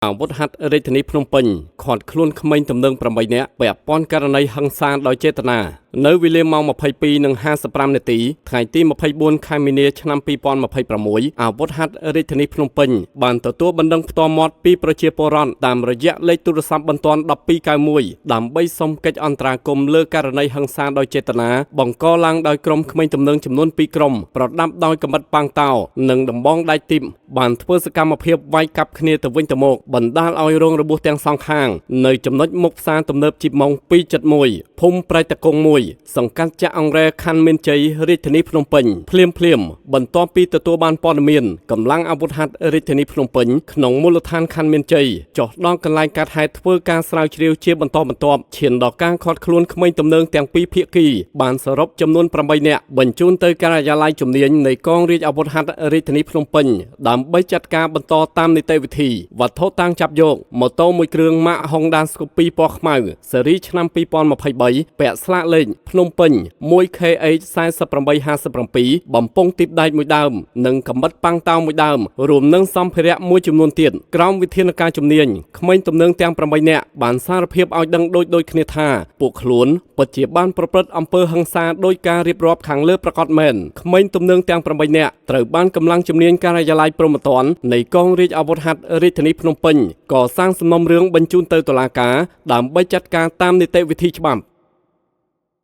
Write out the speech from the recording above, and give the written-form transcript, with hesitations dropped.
អាវុធហត្ថរាជធានីភ្នំពេញឃាត់ខ្លួនក្មេងទំនើង8នាក់ពាក់ព័ន្ធករណីហិង្សាដោយចេតនានៅវេលាម៉ោង 22:55 នាទីថ្ងៃទី 24 ខែមីនា ឆ្នាំ 2026 អាវុធហត្ថរាជធានីភ្នំពេញបានទទួលបណ្ដឹងផ្ទាល់មាត់ពីប្រជាពលរដ្ឋតាមរយៈលេខទូរស័ព្ទបន្ទាន់1291ដើម្បីសុំកិច្ចអន្តរាគមន៍លើករណីហិង្សាដោយចេតនាបង្កឡើងដោយក្រុមក្មេងទំនើងចំនួន2ក្រុមប្រដាប់ដោយកាំបិតប៉ាងតោនិងដំបងដៃទីបបានធ្វើសកម្មភាពវាយកាប់គ្នាទៅវិញទៅមកបណ្ដាលឲ្យរងរបួសទាំងសងខាងនៅចំណុចមុខផ្សារទំនើបជីបម៉ុង271ភូមិប្រៃតកុង1សង្កាត់ចាក់អង្រែខណ្ឌមានជ័យរាជធានីភ្នំពេញភ្លាមបន្ទាប់ពីទទួលបានព័ត៌មានកម្លាំងអាវុធហត្ថរាជធានីភ្នំពេញក្នុងមូលដ្ឋានខណ្ឌមានជ័យចុះដល់កន្លែងកាត់ហេតុធ្វើការស្រាវជ្រាវជាបន្តបន្ទាប់ឈានដល់ការឃាត់ខ្លួនក្មេងទំនើងទាំងពីរភាគីបានសរុបចំនួន8នាក់បញ្ជូនទៅការិយាល័យជំនាញនៃកងរាជអាវុធហត្ថរាជធានីភ្នំពេញដើម្បីចាត់ការបន្តតាមនីតិវិធីវត្ថុតាំងចាប់យកម៉ូតូមួយគ្រឿងម៉ាក Honda Scoopy ពណ៌ខ្មៅស៊េរីឆ្នាំ 2023 ពាក់ស្លាកលេខភ្នំពេញ 1KH 4857 បំពង់ទីបដែកមួយដើមនិងកាំបិតប៉ាំងតោមួយដើមរួមនឹងសម្ភារៈមួយចំនួនទៀតក្រោមវិធានការជំនាញក្មេងទំនើងទាំង8នាក់បានសារភាពឲ្យដឹងដូចគ្នាថាពួកខ្លួនពិតជាបានប្រព្រឹត្តអំពើហិង្សាដោយការរៀបរាប់ខាងលើប្រកាសមែនក្មេងទំនើងទាំង8នាក់ត្រូវបានកម្លាំងជំនាញការិយាល័យព្រហ្មទណ្ឌនៃកងរាជអាវុធហត្ថរាជធានីភ្នំពេញកសាងសំណុំរឿងបញ្ជូនទៅតុលាការដើម្បីចាត់ការតាមនីតិវិធីច្បាប់